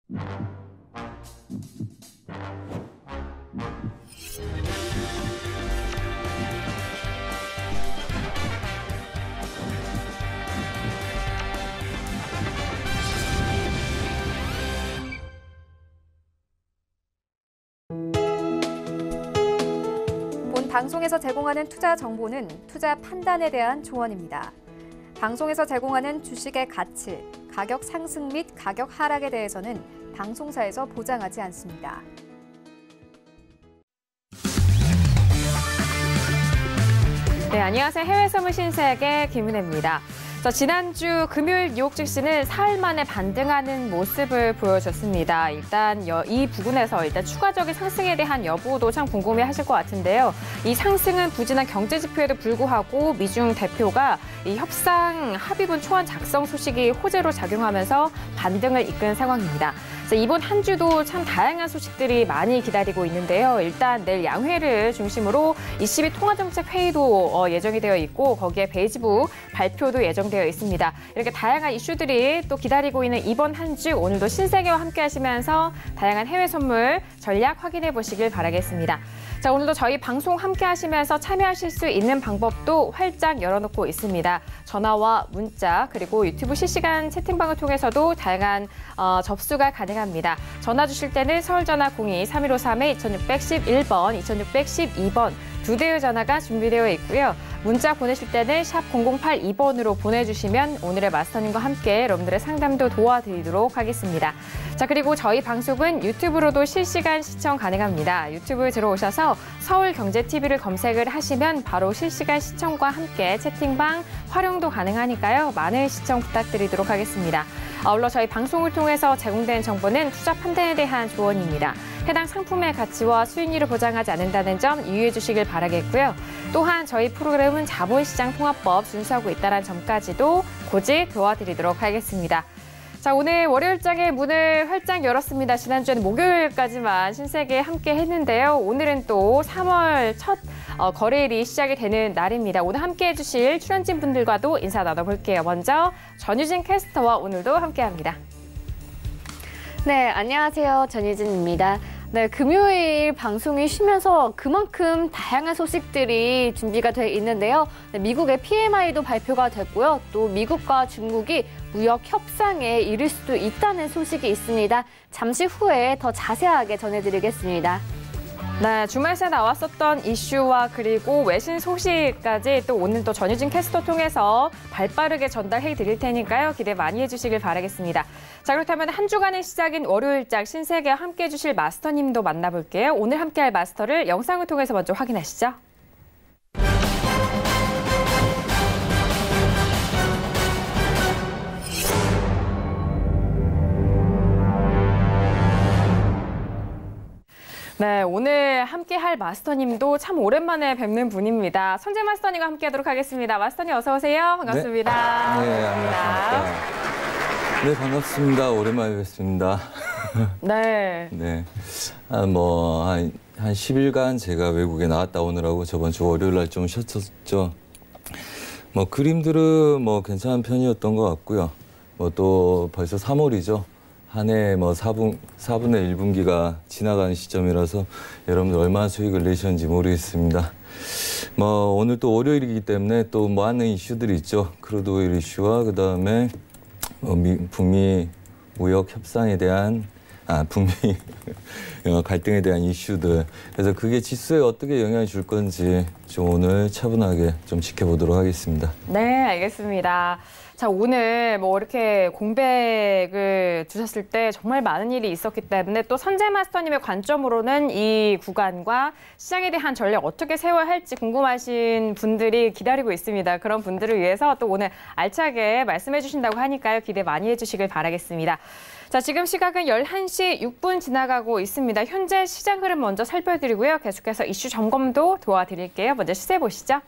본 방송에서 제공하는 투자 정보는 투자 판단에 대한 조언입니다. 방송에서 제공하는 주식의 가치, 가격 상승 및 가격 하락에 대해서는 방송사에서 보장하지 않습니다. 네, 안녕하세요. 해외 선물 신세계 김은혜입니다. 지난주 금요일 뉴욕 증시는 사흘 만에 반등하는 모습을 보여줬습니다. 일단 이 부분에서 추가적인 상승에 대한 여부도 참 궁금해하실 것 같은데요. 이 상승은 부진한 경제 지표에도 불구하고 미중 대표가 이 협상 합의문 초안 작성 소식이 호재로 작용하면서 반등을 이끈 상황입니다. 이번 한 주도 참 다양한 소식들이 많이 기다리고 있는데요. 일단 내일 양회를 중심으로 ECB 통화정책회의도 예정이 되어 있고 거기에 베이지북 발표도 예정되어 있습니다. 이렇게 다양한 이슈들이 또 기다리고 있는 이번 한 주 오늘도 신세계와 함께 하시면서 다양한 해외 선물 전략 확인해 보시길 바라겠습니다. 자, 오늘도 저희 방송 함께 하시면서 참여하실 수 있는 방법도 활짝 열어놓고 있습니다. 전화와 문자 그리고 유튜브 실시간 채팅방을 통해서도 다양한 접수가 가능합니다. 전화 주실 때는 서울전화 02-3153-2611번, 2612번 두 대의 전화가 준비되어 있고요. 문자 보내실 때는 샵 0082번으로 보내주시면 오늘의 마스터님과 함께 여러분들의 상담도 도와드리도록 하겠습니다. 자, 그리고 저희 방송은 유튜브로도 실시간 시청 가능합니다. 유튜브에 들어오셔서 서울경제TV를 검색을 하시면 바로 실시간 시청과 함께 채팅방 활용도 가능하니까요. 많은 시청 부탁드리도록 하겠습니다. 아울러 저희 방송을 통해서 제공된 정보는 투자 판단에 대한 조언입니다. 해당 상품의 가치와 수익률을 보장하지 않는다는 점 유의해 주시길 바라겠고요. 또한 저희 프로그램은 자본시장통합법 준수하고 있다는 점까지도 고지 도와드리도록 하겠습니다. 자, 오늘 월요일장의 문을 활짝 열었습니다. 지난주에는 목요일까지만 신세계 함께 했는데요. 오늘은 또 3월 첫 거래일이 시작이 되는 날입니다. 오늘 함께 해주실 출연진 분들과도 인사 나눠볼게요. 먼저 전유진 캐스터와 오늘도 함께합니다. 네, 안녕하세요. 전유진입니다. 네, 금요일 방송이 쉬면서 그만큼 다양한 소식들이 준비가 돼 있는데요. 네, 미국의 PMI도 발표가 됐고요. 또 미국과 중국이 무역 협상에 이를 수도 있다는 소식이 있습니다. 잠시 후에 더 자세하게 전해드리겠습니다. 네, 주말 새 나왔었던 이슈와 그리고 외신 소식까지 또 오늘 또 전유진 캐스터 통해서 발빠르게 전달해 드릴 테니까요. 기대 많이 해주시길 바라겠습니다. 자, 그렇다면 한 주간의 시작인 월요일장 신세계와 함께 해주실 마스터님도 만나볼게요. 오늘 함께할 마스터를 영상을 통해서 먼저 확인하시죠. 네, 오늘 함께할 마스터님도 참 오랜만에 뵙는 분입니다. 선재 마스터님과 함께하도록 하겠습니다. 마스터님 어서 오세요. 반갑습니다. 네, 안녕하십니까. 네, 반갑습니다. 오랜만에 뵙습니다. 네. 네, 한 10일간 제가 외국에 나갔다 오느라고 저번 주 월요일 날 좀 쉬었었죠. 그림들은 괜찮은 편이었던 것 같고요. 또 벌써 3월이죠. 한 해 4분의 1분기가 지나가는 시점이라서 여러분들 얼마나 수익을 내셨는지 모르겠습니다. 오늘 또 월요일이기 때문에 또 많은 이슈들이 있죠. 크루드 오일 이슈와 그다음에 북미 무역 협상에 대한 북미 갈등에 대한 이슈들. 그래서 그게 지수에 어떻게 영향을 줄 건지 좀 오늘 차분하게 좀 지켜보도록 하겠습니다. 네, 알겠습니다. 자, 오늘 이렇게 공백을 두셨을 때 정말 많은 일이 있었기 때문에 또 선재 마스터님의 관점으로는 이 구간과 시장에 대한 전략 어떻게 세워야 할지 궁금하신 분들이 기다리고 있습니다. 그런 분들을 위해서 또 오늘 알차게 말씀해 주신다고 하니까요. 기대 많이 해주시길 바라겠습니다. 자, 지금 시각은 11시 6분 지나가고 있습니다. 현재 시장 흐름 먼저 살펴드리고요. 계속해서 이슈 점검도 도와드릴게요. 먼저 시세 보시죠.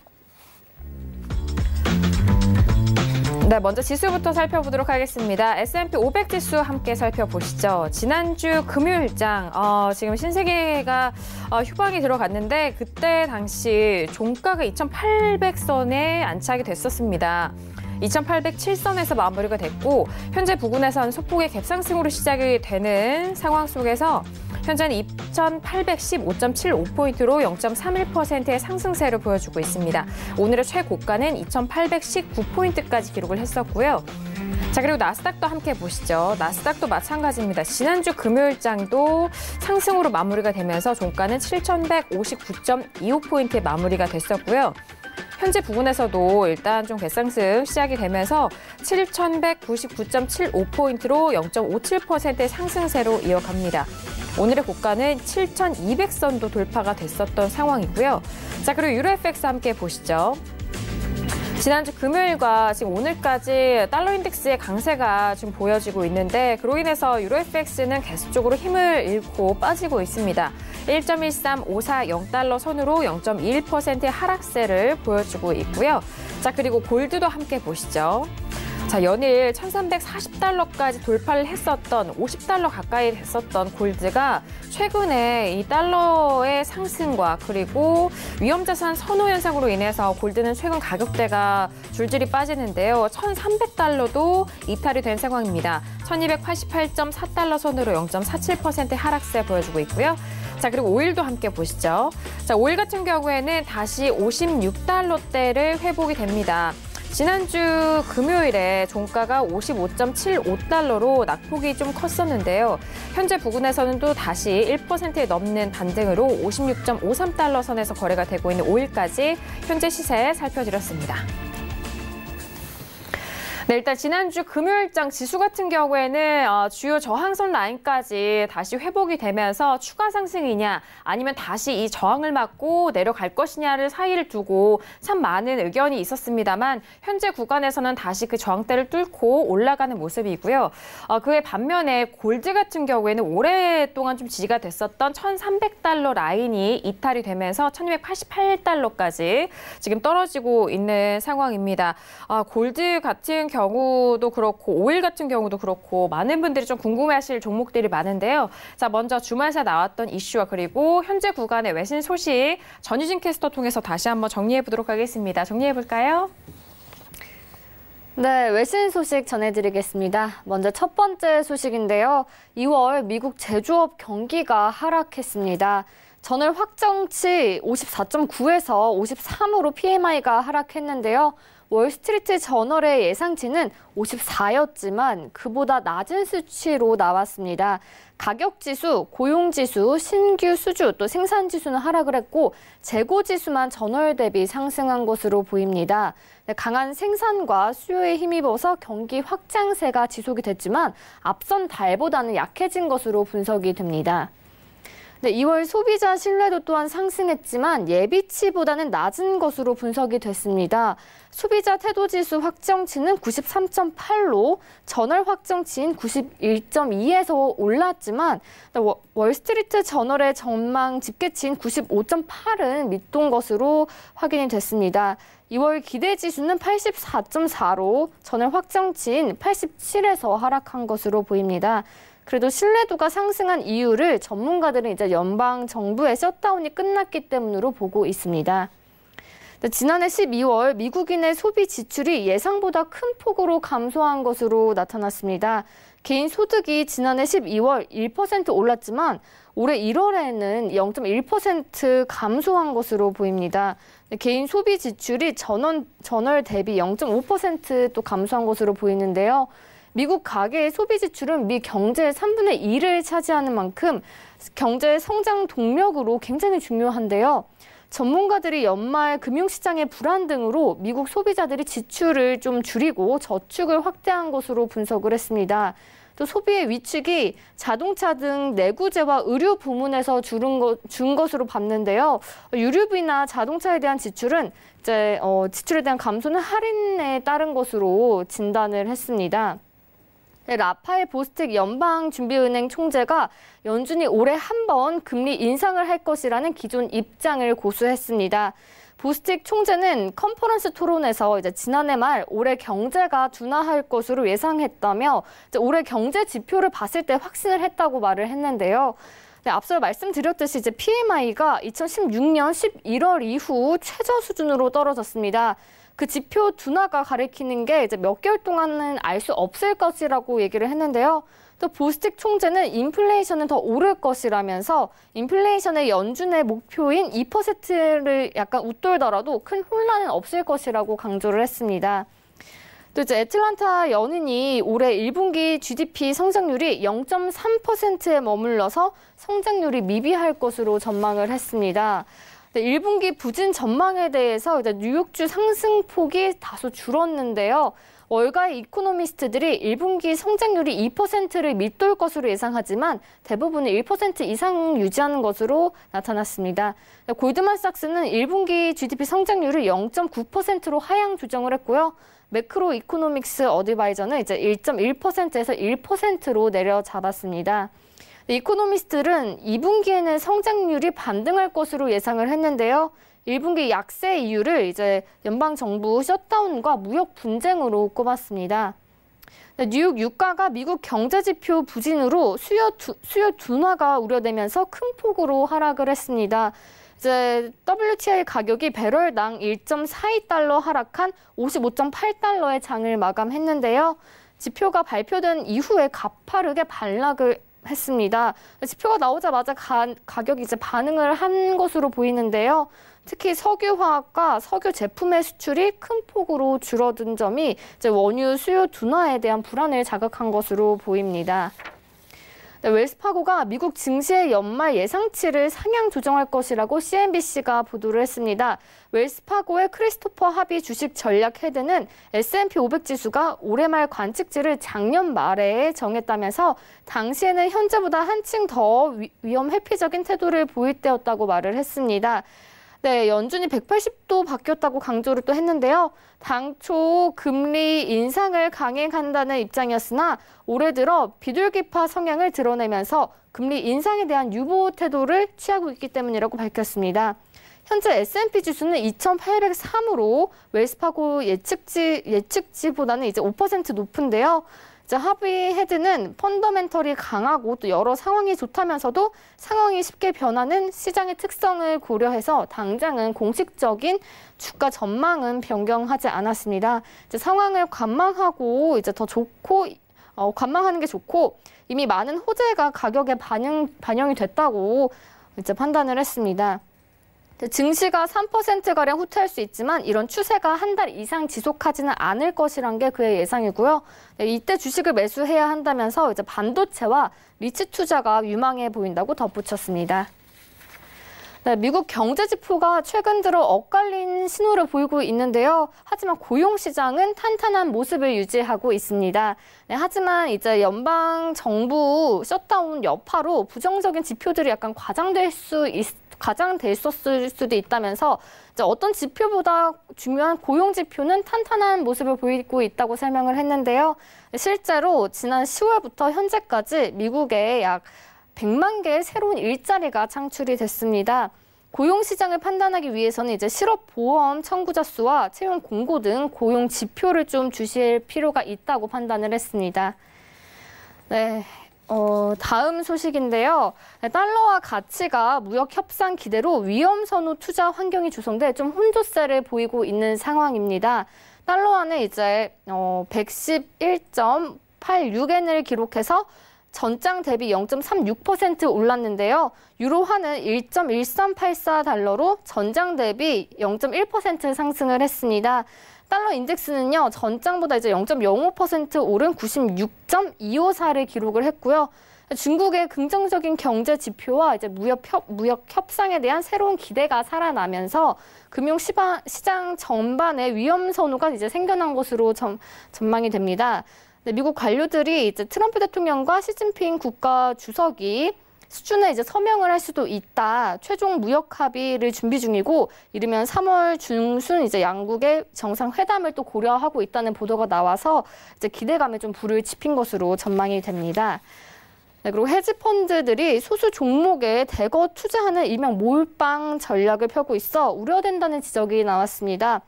네, 먼저 지수부터 살펴보도록 하겠습니다. S&P 500 지수 함께 살펴보시죠. 지난주 금요일장 지금 신세계가 휴방이 들어갔는데 그때 당시 종가가 2,800선에 안착이 됐었습니다. 2,807선에서 마무리가 됐고 현재 부근에선 소폭의 갭상승으로 시작이 되는 상황 속에서 현재는 2,815.75포인트로 0.31%의 상승세를 보여주고 있습니다. 오늘의 최고가는 2,819포인트까지 기록을 했었고요. 자, 그리고 나스닥도 함께 보시죠. 나스닥도 마찬가지입니다. 지난주 금요일장도 상승으로 마무리가 되면서 종가는 7,159.25포인트에 마무리가 됐었고요. 현재 부근에서도 일단 좀 갭상승 시작이 되면서 7,199.75포인트로 0.57%의 상승세로 이어갑니다. 오늘의 고가는 7,200선도 돌파가 됐었던 상황이고요. 자, 그리고 유로FX 함께 보시죠. 지난주 금요일과 지금 오늘까지 달러 인덱스의 강세가 좀 보여지고 있는데 그로 인해서 유로FX는 계속적으로 힘을 잃고 빠지고 있습니다. 1.13540달러 선으로 0.21%의 하락세를 보여주고 있고요. 자, 그리고 골드도 함께 보시죠. 자, 연일 1,340달러까지 돌파를 했었던 50달러 가까이 됐었던 골드가 최근에 이 달러의 상승과 그리고 위험자산 선호 현상으로 인해서 골드는 최근 가격대가 줄줄이 빠지는데요. 1,300달러도 이탈이 된 상황입니다. 1,288.4달러 선으로 0.47%의 하락세 보여주고 있고요. 자, 그리고 오일도 함께 보시죠. 자, 오일 같은 경우에는 다시 56달러대를 회복이 됩니다. 지난주 금요일에 종가가 55.75달러로 낙폭이 좀 컸었는데요. 현재 부근에서는 또 다시 1%에 넘는 반등으로 56.53달러 선에서 거래가 되고 있는 오일까지 현재 시세 살펴드렸습니다. 네, 일단 지난주 금요일장 지수 같은 경우에는 주요 저항선 라인까지 다시 회복이 되면서 추가 상승이냐 아니면 다시 이 저항을 맞고 내려갈 것이냐를 사이를 두고 참 많은 의견이 있었습니다만 현재 구간에서는 다시 그 저항대를 뚫고 올라가는 모습이고요. 그에 반면에 골드 같은 경우에는 오랫동안 좀 지지가 됐었던 1,300달러 라인이 이탈이 되면서 1,288달러까지 지금 떨어지고 있는 상황입니다. 골드 같은 경우도 그렇고 오일 같은 경우도 그렇고 많은 분들이 좀 궁금해하실 종목들이 많은데요. 자, 먼저 주말새 나왔던 이슈와 그리고 현재 구간의 외신 소식 전유진 캐스터 통해서 다시 한번 정리해 보도록 하겠습니다. 정리해 볼까요? 네, 외신 소식 전해드리겠습니다. 먼저 첫 번째 소식인데요. 2월 미국 제조업 경기가 하락했습니다. 전월 확정치 54.9에서 53으로 PMI가 하락했는데요. 월스트리트 저널의 예상치는 54였지만 그보다 낮은 수치로 나왔습니다. 가격지수, 고용지수, 신규 수주, 또 생산지수는 하락을 했고 재고지수만 전월 대비 상승한 것으로 보입니다. 강한 생산과 수요에 힘입어서 경기 확장세가 지속이 됐지만 앞선 달보다는 약해진 것으로 분석이 됩니다. 네, 2월 소비자 신뢰도 또한 상승했지만 예비치보다는 낮은 것으로 분석이 됐습니다. 소비자 태도지수 확정치는 93.8로 전월 확정치인 91.2에서 올랐지만 월스트리트 저널의 전망 집계치인 95.8은 밑돈 것으로 확인이 됐습니다. 2월 기대지수는 84.4로 전월 확정치인 87에서 하락한 것으로 보입니다. 그래도 신뢰도가 상승한 이유를 전문가들은 이제 연방 정부의 셧다운이 끝났기 때문으로 보고 있습니다. 지난해 12월 미국인의 소비 지출이 예상보다 큰 폭으로 감소한 것으로 나타났습니다. 개인 소득이 지난해 12월 1% 올랐지만 올해 1월에는 0.1% 감소한 것으로 보입니다. 개인 소비 지출이 전월 대비 0.5% 또 감소한 것으로 보이는데요. 미국 가계의 소비 지출은 미 경제의 3분의 1을 차지하는 만큼 경제의 성장 동력으로 굉장히 중요한데요. 전문가들이 연말 금융시장의 불안 등으로 미국 소비자들이 지출을 좀 줄이고 저축을 확대한 것으로 분석을 했습니다. 또 소비의 위축이 자동차 등 내구재와 의류 부문에서 준 것으로 봤는데요. 유류비나 자동차에 대한 지출은 지출에 대한 감소는 할인에 따른 것으로 진단을 했습니다. 라파엘 보스틱 연방준비은행 총재가 연준이 올해 한 번 금리 인상을 할 것이라는 기존 입장을 고수했습니다. 보스틱 총재는 컨퍼런스 토론에서 이제 지난해 말 올해 경제가 둔화할 것으로 예상했다며 올해 경제 지표를 봤을 때 확신을 했다고 말을 했는데요. 네, 앞서 말씀드렸듯이 이제 PMI가 2016년 11월 이후 최저 수준으로 떨어졌습니다. 그 지표 둔화가 가리키는 게 이제 몇 개월 동안은 알 수 없을 것이라고 얘기를 했는데요. 또 보스틱 총재는 인플레이션은 더 오를 것이라면서 인플레이션의 연준의 목표인 2%를 약간 웃돌더라도 큰 혼란은 없을 것이라고 강조를 했습니다. 또 이제 애틀란타 연은이 올해 1분기 GDP 성장률이 0.3%에 머물러서 성장률이 미비할 것으로 전망을 했습니다. 1분기 부진 전망에 대해서 이제 뉴욕주 상승폭이 다소 줄었는데요. 월가의 이코노미스트들이 1분기 성장률이 2%를 밑돌 것으로 예상하지만 대부분은 1% 이상 유지하는 것으로 나타났습니다. 골드만삭스는 1분기 GDP 성장률을 0.9%로 하향 조정을 했고요. 매크로 이코노믹스 어드바이저는 이제 1.1%에서 1%로 내려잡았습니다. 이코노미스트들은 2분기에는 성장률이 반등할 것으로 예상을 했는데요. 1분기 약세 이유를 이제 연방정부 셧다운과 무역 분쟁으로 꼽았습니다. 뉴욕 유가가 미국 경제지표 부진으로 수요 둔화가 우려되면서 큰 폭으로 하락을 했습니다. 이제 WTI 가격이 배럴당 1.42달러 하락한 55.8달러의 장을 마감했는데요. 지표가 발표된 이후에 가파르게 반락을 했습니다. 지표가 나오자마자 가격이 이제 반응을 한 것으로 보이는데요. 특히 석유화학과 석유 제품의 수출이 큰 폭으로 줄어든 점이 이제 원유 수요 둔화에 대한 불안을 자극한 것으로 보입니다. 웰스파고가 미국 증시의 연말 예상치를 상향 조정할 것이라고 CNBC가 보도를 했습니다. 웰스파고의 크리스토퍼 하비 주식 전략 헤드는 S&P 500 지수가 올해 말 관측치를 작년 말에 정했다면서 당시에는 현재보다 한층 더 위험 회피적인 태도를 보일 때였다고 말을 했습니다. 네, 연준이 180도 바뀌었다고 강조를 또 했는데요. 당초 금리 인상을 강행한다는 입장이었으나 올해 들어 비둘기파 성향을 드러내면서 금리 인상에 대한 유보 태도를 취하고 있기 때문이라고 밝혔습니다. 현재 S&P 지수는 2,803으로 웰스파고 예측치보다는 이제 5% 높은데요. 하비 헤드는 펀더멘털이 강하고 또 여러 상황이 좋다면서도 상황이 쉽게 변하는 시장의 특성을 고려해서 당장은 공식적인 주가 전망은 변경하지 않았습니다. 이제 상황을 관망하고 이제 더 좋고 관망하는 게 좋고 이미 많은 호재가 가격에 반영이 됐다고 이제 판단을 했습니다. 증시가 3%가량 후퇴할 수 있지만 이런 추세가 한 달 이상 지속하지는 않을 것이란 게 그의 예상이고요. 이때 주식을 매수해야 한다면서 이제 반도체와 리츠 투자가 유망해 보인다고 덧붙였습니다. 네, 미국 경제 지표가 최근 들어 엇갈린 신호를 보이고 있는데요. 하지만 고용 시장은 탄탄한 모습을 유지하고 있습니다. 네, 하지만 이제 연방 정부 셧다운 여파로 부정적인 지표들이 약간 과장됐었을 수도 있다면서 이제 어떤 지표보다 중요한 고용 지표는 탄탄한 모습을 보이고 있다고 설명을 했는데요. 실제로 지난 10월부터 현재까지 미국에 약 100만 개의 새로운 일자리가 창출이 됐습니다. 고용 시장을 판단하기 위해서는 이제 실업보험 청구자 수와 채용 공고 등 고용 지표를 좀 주시할 필요가 있다고 판단을 했습니다. 네. 다음 소식인데요. 달러와 가치가 무역 협상 기대로 위험 선호 투자 환경이 조성돼 좀 혼조세를 보이고 있는 상황입니다. 달러화는 이제 111.86엔을 기록해서 전장 대비 0.36% 올랐는데요. 유로화는 1.1384달러로 전장 대비 0.1% 상승을 했습니다. 달러 인덱스는요, 전장보다 이제 0.05% 오른 96.254를 기록을 했고요. 중국의 긍정적인 경제 지표와 이제 무역 협상에 대한 새로운 기대가 살아나면서 금융시장 전반에 위험 선호가 이제 생겨난 것으로 전망이 됩니다. 네, 미국 관료들이 이제 트럼프 대통령과 시진핑 국가 주석이 수준에 이제 서명을 할 수도 있다. 최종 무역 합의를 준비 중이고 이르면 3월 중순 이제 양국의 정상회담을 또 고려하고 있다는 보도가 나와서 이제 기대감에 좀 불을 지핀 것으로 전망이 됩니다. 네, 그리고 헤지 펀드들이 소수 종목에 대거 투자하는 일명 몰빵 전략을 펴고 있어 우려된다는 지적이 나왔습니다.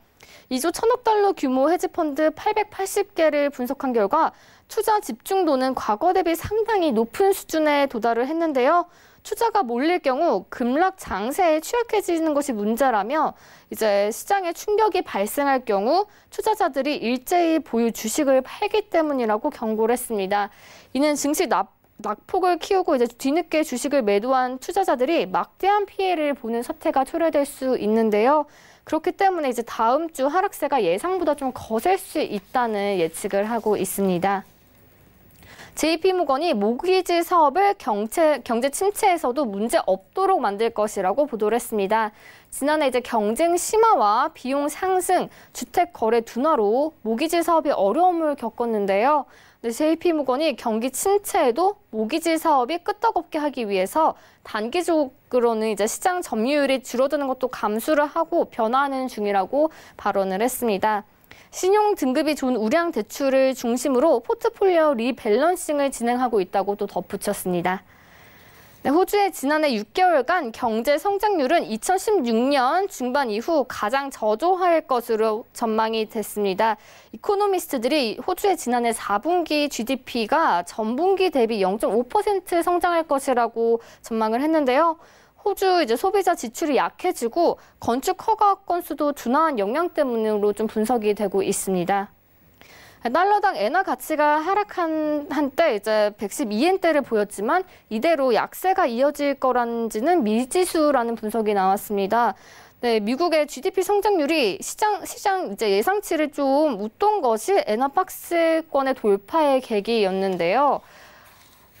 2조 1,000억 달러 규모 헤지펀드 880개를 분석한 결과 투자 집중도는 과거 대비 상당히 높은 수준에 도달을 했는데요. 투자가 몰릴 경우 급락 장세에 취약해지는 것이 문제라며 이제 시장에 충격이 발생할 경우 투자자들이 일제히 보유 주식을 팔기 때문이라고 경고를 했습니다. 이는 증시 낙폭을 키우고 이제 뒤늦게 주식을 매도한 투자자들이 막대한 피해를 보는 사태가 초래될 수 있는데요. 그렇기 때문에 이제 다음 주 하락세가 예상보다 좀 거셀 수 있다는 예측을 하고 있습니다. JP모건이 모기지 사업을 경제 침체에서도 문제 없도록 만들 것이라고 보도를 했습니다. 지난해 이제 경쟁 심화와 비용 상승, 주택 거래 둔화로 모기지 사업이 어려움을 겪었는데요. JP모건이 경기 침체에도 모기지 사업이 끄떡없게 하기 위해서 단기적으로는 이제 시장 점유율이 줄어드는 것도 감수를 하고 변화하는 중이라고 발언을 했습니다. 신용 등급이 좋은 우량 대출을 중심으로 포트폴리오 리밸런싱을 진행하고 있다고 또 덧붙였습니다. 네, 호주의 지난해 6개월간 경제 성장률은 2016년 중반 이후 가장 저조할 것으로 전망이 됐습니다. 이코노미스트들이 호주의 지난해 4분기 GDP가 전분기 대비 0.5% 성장할 것이라고 전망을 했는데요. 호주 이제 소비자 지출이 약해지고 건축 허가 건수도 둔화한 영향 때문으로 좀 분석이 되고 있습니다. 달러당 엔화 가치가 하락한 한때 이제 112엔대를 보였지만 이대로 약세가 이어질 거란지는 미지수라는 분석이 나왔습니다. 네, 미국의 GDP 성장률이 시장 이제 예상치를 좀 웃돈 것이 엔화 박스권의 돌파의 계기였는데요.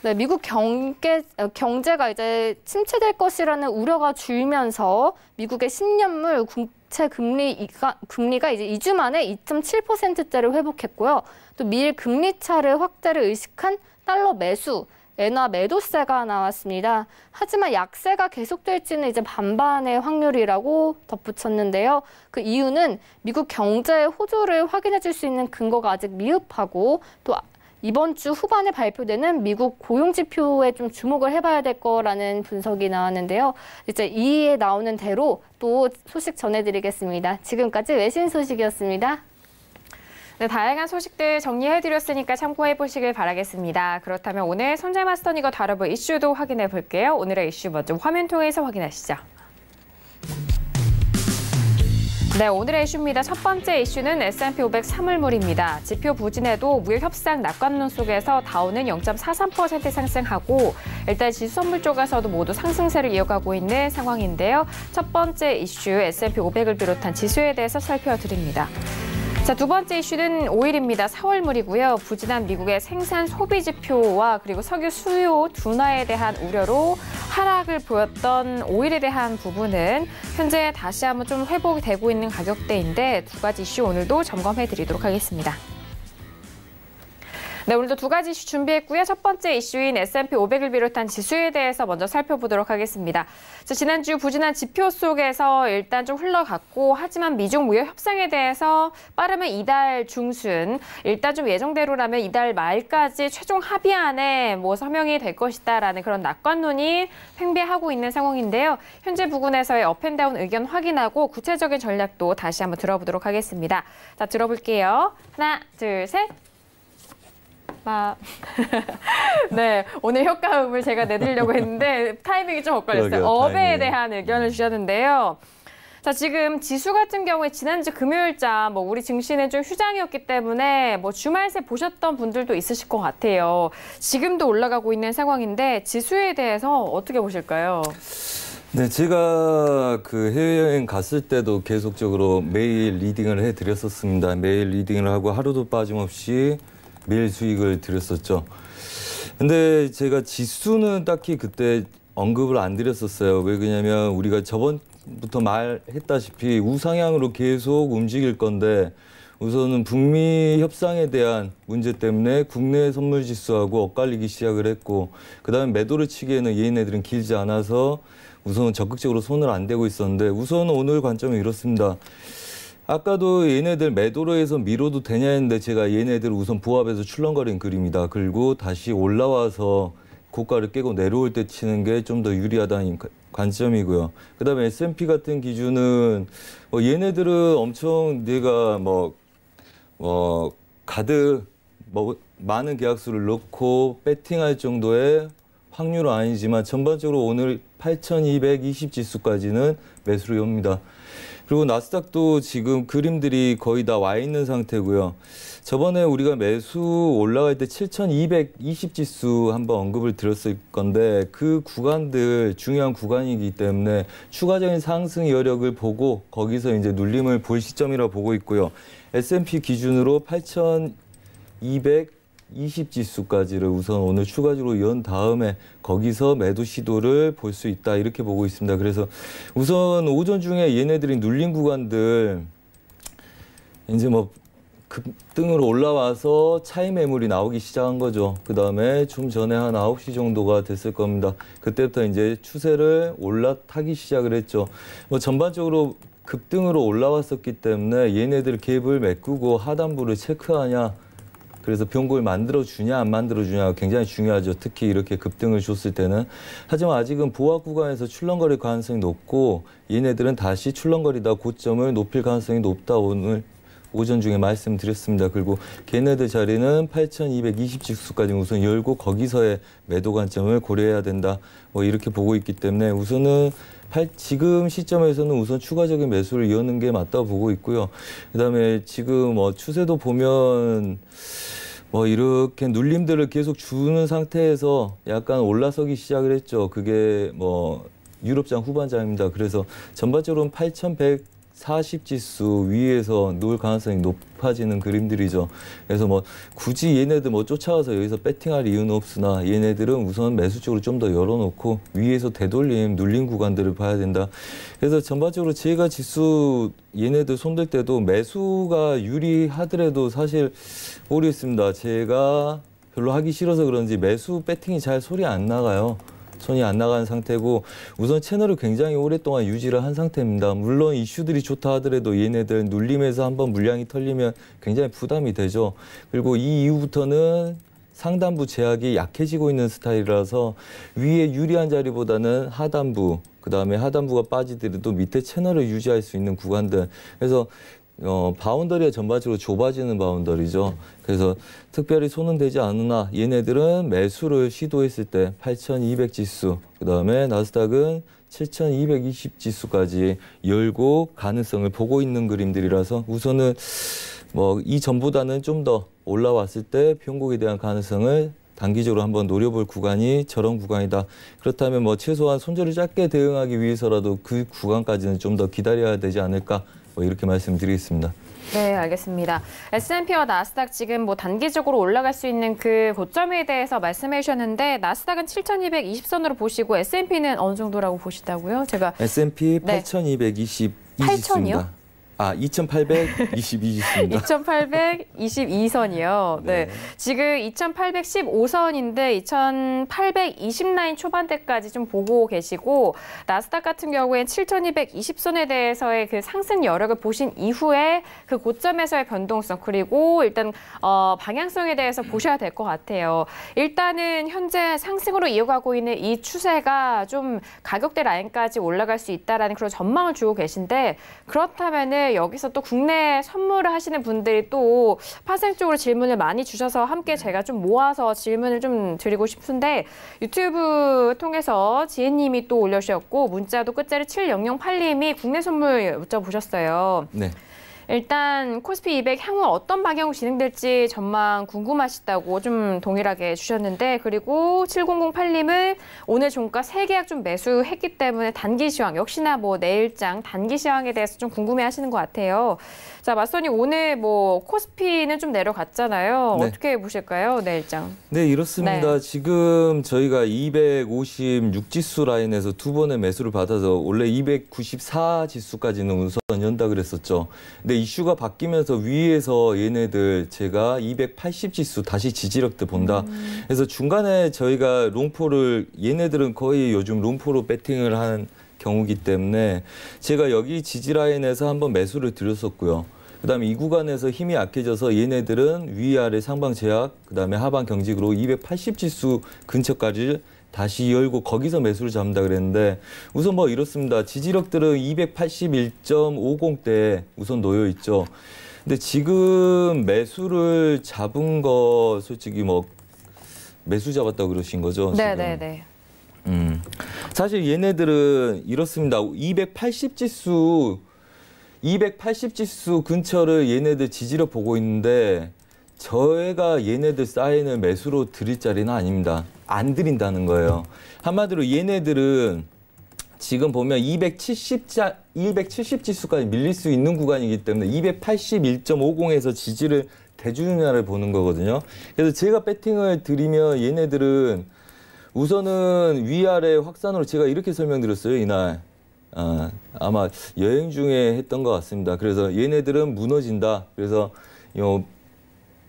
네, 미국 경제가 이제 침체될 것이라는 우려가 줄면서 미국의 10년물 국채 금리가 이제 2주 만에 2.7%대를 회복했고요. 또 미일 금리 차를 확대를 의식한 달러 매수, 엔화 매도세가 나왔습니다. 하지만 약세가 계속될지는 이제 반반의 확률이라고 덧붙였는데요. 그 이유는 미국 경제의 호조를 확인해 줄 수 있는 근거가 아직 미흡하고 또 이번 주 후반에 발표되는 미국 고용지표에 좀 주목을 해봐야 될 거라는 분석이 나왔는데요. 이제 이에 나오는 대로 또 소식 전해드리겠습니다. 지금까지 외신 소식이었습니다. 네, 다양한 소식들 정리해드렸으니까 참고해보시길 바라겠습니다. 그렇다면 오늘 손재마스터니가 다뤄볼 이슈도 확인해 볼게요. 오늘의 이슈 먼저 화면 통해서 확인하시죠. 네, 오늘의 이슈입니다. 첫 번째 이슈는 S&P 500 사물물입니다. 지표 부진에도 무역 협상 낙관론 속에서 다우는 0.43% 상승하고 일단 지수 선물 쪽에서도 모두 상승세를 이어가고 있는 상황인데요. 첫 번째 이슈 S&P 500을 비롯한 지수에 대해서 살펴드립니다. 자, 두 번째 이슈는 오일입니다. 4월물이고요. 부진한 미국의 생산 소비 지표와 그리고 석유 수요 둔화에 대한 우려로 하락을 보였던 오일에 대한 부분은 현재 다시 한번 좀 회복이 되고 있는 가격대인데 두 가지 이슈 오늘도 점검해 드리도록 하겠습니다. 네, 오늘도 두 가지 이슈 준비했고요. 첫 번째 이슈인 S&P 500을 비롯한 지수에 대해서 먼저 살펴보도록 하겠습니다. 자, 지난주 부진한 지표 속에서 일단 좀 흘러갔고 하지만 미중 무역 협상에 대해서 빠르면 이달 중순, 일단 좀 예정대로라면 이달 말까지 최종 합의안에 서명이 될 것이다라는 그런 낙관론이 팽배하고 있는 상황인데요. 현재 부근에서의 업앤다운 의견 확인하고 구체적인 전략도 다시 한번 들어보도록 하겠습니다. 자, 들어볼게요. 하나, 둘, 셋. 네, 오늘 효과음을 제가 내드리려고 했는데 타이밍이 좀 엇갈렸어요. 업에 대한 의견을 주셨는데요. 자, 지금 지수 같은 경우에 지난주 금요일자 우리 증시는 좀 휴장이었기 때문에 주말새 보셨던 분들도 있으실 것 같아요. 지금도 올라가고 있는 상황인데 지수에 대해서 어떻게 보실까요? 네, 제가 그 해외여행 갔을 때도 계속적으로 매일 리딩을 해드렸었습니다. 매일 리딩을 하고 하루도 빠짐없이 매일 수익을 드렸었죠. 근데 제가 지수는 딱히 그때 언급을 안 드렸었어요. 왜 그러냐면 우리가 저번부터 말했다시피 우상향으로 계속 움직일 건데 우선은 북미 협상에 대한 문제 때문에 국내 선물 지수하고 엇갈리기 시작을 했고 그다음에 매도를 치기에는 얘네들은 길지 않아서 우선은 적극적으로 손을 안 대고 있었는데 우선 오늘 관점은 이렇습니다. 아까도 얘네들 매도로 해서 밀어도 되냐 했는데 제가 얘네들 우선 부합해서 출렁거린 그림이다. 그리고 다시 올라와서 고가를 깨고 내려올 때 치는 게 좀 더 유리하다는 관점이고요. 그다음에 S&P 같은 기준은 얘네들은 엄청 내가 가드 많은 계약수를 넣고 배팅할 정도의 확률은 아니지만 전반적으로 오늘 8,220 지수까지는 매수를 엽니다. 그리고 나스닥도 지금 그림들이 거의 다 와 있는 상태고요. 저번에 우리가 매수 올라갈 때 7,220 지수 한번 언급을 드렸을 건데 그 구간들 중요한 구간이기 때문에 추가적인 상승 여력을 보고 거기서 이제 눌림을 볼 시점이라고 보고 있고요. S&P 기준으로 8,220 지수까지를 우선 오늘 추가적으로 연 다음에 거기서 매도 시도를 볼 수 있다 이렇게 보고 있습니다. 그래서 우선 오전 중에 얘네들이 눌린 구간들 이제 뭐 급등으로 올라와서 차익 매물이 나오기 시작한 거죠. 그 다음에 좀 전에 한 9시 정도가 됐을 겁니다. 그때부터 이제 추세를 올라타기 시작을 했죠. 뭐 전반적으로 급등으로 올라왔었기 때문에 얘네들 갭을 메꾸고 하단부를 체크하냐, 그래서 변곡을 만들어주냐 안 만들어주냐가 굉장히 중요하죠. 특히 이렇게 급등을 줬을 때는. 하지만 아직은 보합 구간에서 출렁거릴 가능성이 높고 얘네들은 다시 출렁거리다 고점을 높일 가능성이 높다 오늘 오전 중에 말씀드렸습니다. 그리고 걔네들 자리는 8,220 지수까지 우선 열고 거기서의 매도 관점을 고려해야 된다. 뭐 이렇게 보고 있기 때문에 우선은 지금 시점에서는 우선 추가적인 매수를 여는 게 맞다고 보고 있고요. 그다음에 지금 뭐 추세도 보면 뭐 이렇게 눌림들을 계속 주는 상태에서 약간 올라서기 시작을 했죠. 그게 뭐 유럽장 후반장입니다. 그래서 전반적으로는 8,140 지수 위에서 놓을 가능성이 높아지는 그림들이죠. 그래서 뭐 굳이 얘네들 뭐 쫓아가서 여기서 배팅할 이유는 없으나 얘네들은 우선 매수 쪽으로 좀 더 열어놓고 위에서 되돌림, 눌린 구간들을 봐야 된다. 그래서 전반적으로 제가 지수 얘네들 손들 때도 매수가 유리하더라도 사실 모르겠습니다. 제가 별로 하기 싫어서 그런지 매수 배팅이 잘 소리 안 나가요. 손이 안 나가는 상태고 우선 채널을 굉장히 오랫동안 유지를 한 상태입니다. 물론 이슈들이 좋다 하더라도 얘네들 눌림에서 한번 물량이 털리면 굉장히 부담이 되죠. 그리고 이 이후부터는 상단부 제약이 약해지고 있는 스타일이라서 위에 유리한 자리보다는 하단부, 그다음에 하단부가 빠지더라도 밑에 채널을 유지할 수 있는 구간들. 그래서 바운더리가 전반적으로 좁아지는 바운더리죠. 그래서 특별히 손은 되지 않으나 얘네들은 매수를 시도했을 때 8,200 지수, 그다음에 나스닥은 7,220 지수까지 열고 가능성을 보고 있는 그림들이라서 우선은 뭐 이전보다는 좀 더 올라왔을 때 변곡에 대한 가능성을 단기적으로 한번 노려볼 구간이 저런 구간이다. 그렇다면 뭐 최소한 손절을 짧게 대응하기 위해서라도 그 구간까지는 좀 더 기다려야 되지 않을까, 뭐 이렇게 말씀드리겠습니다. 네, 알겠습니다. S&P와 나스닥 지금 뭐 단기적으로 올라갈 수 있는 그 고점에 대해서 말씀해 주셨는데 나스닥은 7,220선으로 보시고 S&P는 어느 정도라고 보시다고요? 제가 S&P 네. 8,220 8,000이요? 2,822지수입니다. 2,822선이요. 네. 지금 2,815선인데 2,820라인 초반대까지 좀 보고 계시고 나스닥 같은 경우엔 7,220선에 대해서의 그 상승 여력을 보신 이후에 그 고점에서의 변동성 그리고 일단 방향성에 대해서 보셔야 될 것 같아요. 일단은 현재 상승으로 이어가고 있는 이 추세가 좀 가격대 라인까지 올라갈 수 있다라는 그런 전망을 주고 계신데 그렇다면은 여기서 또 국내 선물을 하시는 분들이 또 파생적으로 질문을 많이 주셔서 함께 제가 좀 모아서 질문을 좀 드리고 싶은데 유튜브 통해서 지혜님이 또 올려주셨고 문자도 끝자리 7008님이 국내 선물 여쭤보셨어요. 네. 일단 코스피 200 향후 어떤 방향으로 진행될지 전망 궁금하시다고 좀 동일하게 주셨는데 그리고 7008님은 오늘 종가 3계약 좀 매수했기 때문에 단기 시황 역시나 뭐 내일장 단기 시황에 대해서 좀 궁금해하시는 것 같아요. 자, 맞선이 오늘 뭐 코스피는 좀 내려갔잖아요. 네. 어떻게 보실까요, 내일장? 네, 이렇습니다. 네. 지금 저희가 256지수 라인에서 두 번의 매수를 받아서 원래 294지수까지는 우선 연다 그랬었죠. 근데 이슈가 바뀌면서 위에서 얘네들 제가 280지수 다시 지지력들 본다. 그래서 중간에 저희가 롱포를 얘네들은 거의 요즘 롱포로 배팅을 한 경우기 때문에 제가 여기 지지라인에서 한번 매수를 드렸었고요. 그다음에 이 구간에서 힘이 약해져서 얘네들은 위아래 상방 제약, 그다음에 하방 경직으로 280지수 근처까지 다시 열고 거기서 매수를 잡는다 그랬는데 우선 뭐 이렇습니다. 지지력들은 281.50대 우선 놓여 있죠. 근데 지금 매수를 잡은 거 솔직히 뭐 매수 잡았다고 그러신 거죠? 네네네. 사실 얘네들은 이렇습니다. 280 지수 근처를 얘네들 지지력 보고 있는데 저희가 얘네들 사인을 매수로 드릴 자리는 아닙니다. 안 드린다는 거예요. 한마디로 얘네들은 지금 보면 270 지수까지 밀릴 수 있는 구간이기 때문에 281.50에서 지지를 대주느냐를 보는 거거든요. 그래서 제가 배팅을 드리면 얘네들은 우선은 위아래 확산으로 제가 이렇게 설명드렸어요, 이날. 아마 여행 중에 했던 것 같습니다. 그래서 얘네들은 무너진다. 그래서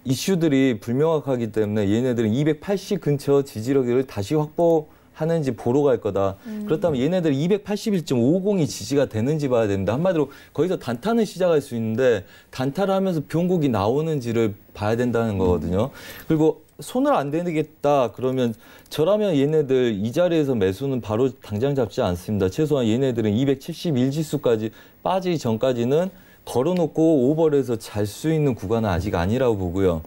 이슈들이 불명확하기 때문에 얘네들은 280 근처 지지력을 다시 확보하는지 보러 갈 거다. 그렇다면 얘네들 281.50이 지지가 되는지 봐야 됩니다. 한마디로 거기서 단타는 시작할 수 있는데 단타를 하면서 변곡이 나오는지를 봐야 된다는 거거든요. 그리고 손을 안 대겠다 그러면 저라면 얘네들 이 자리에서 매수는 바로 당장 잡지 않습니다. 최소한 얘네들은 271 지수까지 빠지기 전까지는 걸어놓고 오버해서 잘 수 있는 구간은 아직 아니라고 보고요.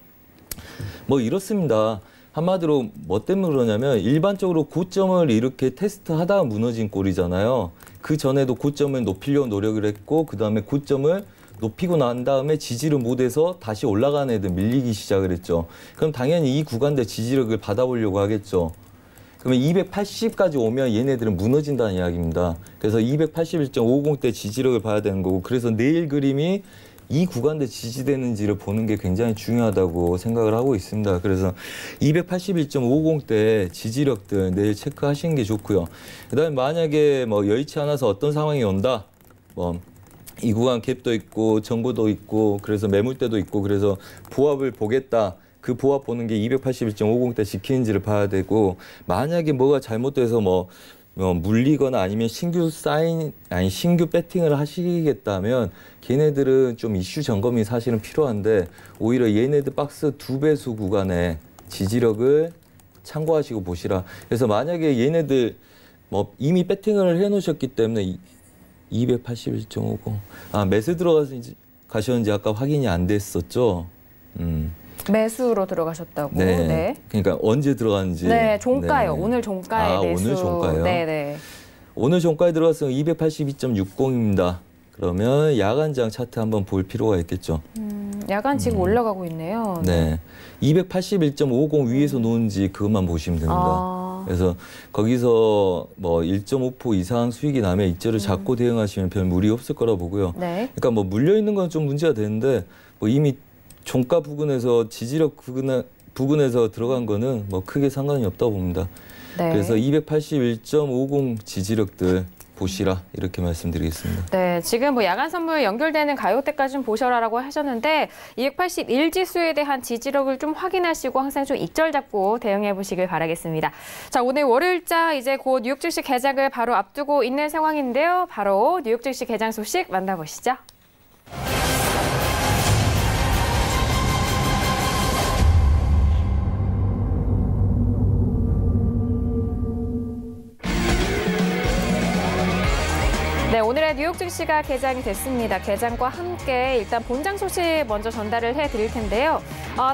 뭐 이렇습니다. 한마디로 뭐 때문에 그러냐면 일반적으로 고점을 이렇게 테스트하다가 무너진 꼴이잖아요. 그 전에도 고점을 높이려고 노력을 했고 그 다음에 고점을 높이고 난 다음에 지지를 못해서 다시 올라가는 애들 밀리기 시작을 했죠. 그럼 당연히 이 구간대 지지력을 받아보려고 하겠죠. 그러면 280까지 오면 얘네들은 무너진다는 이야기입니다. 그래서 281.50대 지지력을 봐야 되는 거고 그래서 내일 그림이 이 구간대 지지되는지를 보는 게 굉장히 중요하다고 생각을 하고 있습니다. 그래서 281.50대 지지력들 내일 체크하시는 게 좋고요. 그다음에 만약에 뭐 여의치 않아서 어떤 상황이 온다. 이 구간 갭도 있고 정보도 있고 그래서 매물대도 있고 그래서 보합을 보겠다. 그 보합 보는 게 281.50대 지키는지를 봐야 되고 만약에 뭐가 잘못돼서 물리거나 아니면 신규 배팅을 하시겠다면 걔네들은 좀 이슈 점검이 사실은 필요한데 오히려 얘네들 박스 2배수 구간의 지지력을 참고하시고 보시라. 그래서 만약에 얘네들 이미 배팅을 해놓으셨기 때문에 281.50 매수 들어가셨는지 아까 확인이 안 됐었죠. 매수로 들어가셨다고. 네. 네. 그러니까 언제 들어갔는지. 네, 종가요. 네. 오늘 종가에 매수. 오늘 종가요? 네네. 오늘 종가에 들어갔으면 282.60입니다. 그러면 야간장 차트 한번 볼 필요가 있겠죠. 야간 지금 올라가고 있네요. 네. 281.50 위에서 놓은지 그것만 보시면 됩니다. 그래서 거기서 1.5% 이상 수익이 나면 이자를 잡고 대응하시면 별 무리 없을 거라 보고요. 네. 그러니까 물려 있는 건 좀 문제가 되는데 이미 종가 부근에서 지지력 부근에서 들어간 거는 크게 상관이 없다고 봅니다. 네. 그래서 281.50 지지력들 보시라 이렇게 말씀드리겠습니다. 네, 지금 야간 선물 연결되는 가요대까지 좀 보셔라라고 하셨는데 281 지수에 대한 지지력을 좀 확인하시고 항상 좀 익절 잡고 대응해 보시길 바라겠습니다. 자, 오늘 월요일자 이제 곧 뉴욕 증시 개장을 바로 앞두고 있는 상황인데요. 바로 뉴욕 증시 개장 소식 만나보시죠. 네, 오늘의 뉴욕 증시가 개장이 됐습니다. 개장과 함께 일단 본장 소식 먼저 전달을 해드릴 텐데요.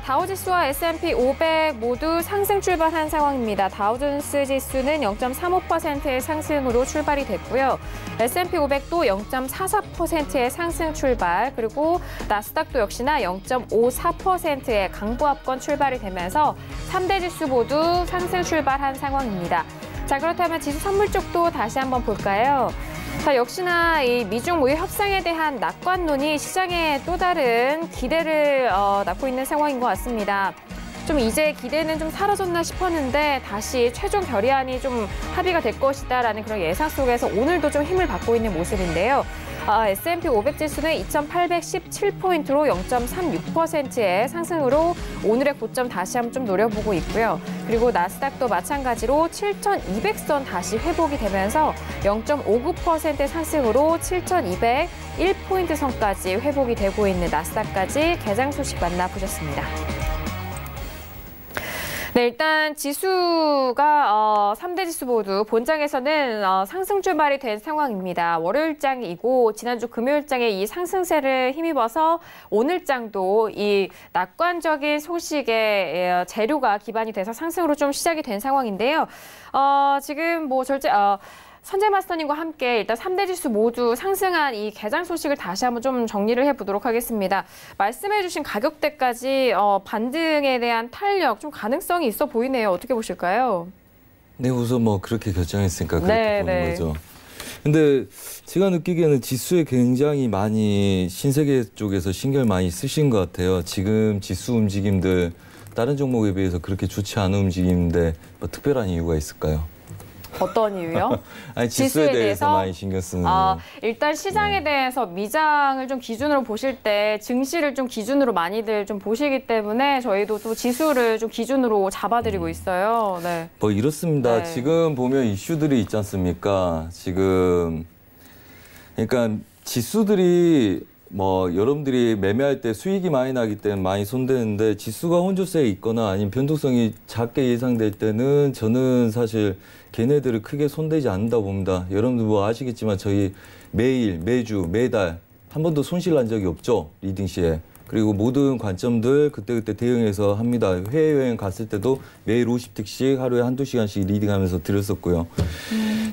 다우지수와 S&P 500 모두 상승 출발한 상황입니다. 다우존스 지수는 0.35%의 상승으로 출발이 됐고요. S&P 500도 0.44%의 상승 출발, 그리고 나스닥도 역시나 0.54%의 강보합권 출발이 되면서 3대 지수 모두 상승 출발한 상황입니다. 자, 그렇다면 지수 선물 쪽도 다시 한번 볼까요? 자, 역시나 이 미중 무역 협상에 대한 낙관론이 시장에 또 다른 기대를 낳고 있는 상황인 것 같습니다. 좀 이제 기대는 좀 사라졌나 싶었는데 다시 최종 결의안이 좀 합의가 될 것이다라는 그런 예상 속에서 오늘도 좀 힘을 받고 있는 모습인데요. S&P 500 지수는 2,817포인트로 0.36%의 상승으로 오늘의 고점 다시 한번 좀 노려보고 있고요. 그리고 나스닥도 마찬가지로 7,200선 다시 회복이 되면서 0.59%의 상승으로 7,201포인트 선까지 회복이 되고 있는 나스닥까지 개장 소식 만나보셨습니다. 네, 일단 지수가 3대 지수 모두 본장에서는 상승 출발이 된 상황입니다. 월요일장이고 지난주 금요일장에 이 상승세를 힘입어서 오늘장도 이 낙관적인 소식의 재료가 기반이 돼서 상승으로 좀 시작이 된 상황인데요. 지금 뭐 선재 마스터님과 함께 일단 3대 지수 모두 상승한 이 개장 소식을 다시 한번 좀 정리를 해보도록 하겠습니다. 말씀해주신 가격대까지 반등에 대한 탄력, 좀 가능성이 있어 보이네요. 어떻게 보실까요? 네, 우선 뭐 그렇게 결정했으니까 그렇게 보는 거죠. 근데 제가 느끼기에는 지수에 굉장히 많이 신세계 쪽에서 신경 많이 쓰신 것 같아요. 지금 지수 움직임들 다른 종목에 비해서 그렇게 좋지 않은 움직임인데 뭐 특별한 이유가 있을까요? 어떤 이유요? 아니, 지수에 대해서 많이 신경 쓰는. 일단 시장에 대해서 미장을 좀 기준으로 보실 때 증시를 좀 기준으로 많이들 좀 보시기 때문에 저희도 또 지수를 좀 기준으로 잡아드리고 있어요. 네. 뭐 이렇습니다. 네. 지금 보면 이슈들이 있지 않습니까? 지금 그러니까 지수들이 뭐 여러분들이 매매할 때 수익이 많이 나기 때문에 많이 손대는데 지수가 혼조세에 있거나 아니면 변동성이 작게 예상될 때는 저는 사실 걔네들을 크게 손대지 않는다 봅니다. 여러분들 뭐 아시겠지만 저희 매일, 매주, 매달 한 번도 손실 난 적이 없죠. 리딩 시에. 그리고 모든 관점들 그때그때 대응해서 합니다. 해외여행 갔을 때도 매일 50틱씩 하루에 한두 시간씩 리딩하면서 드렸었고요.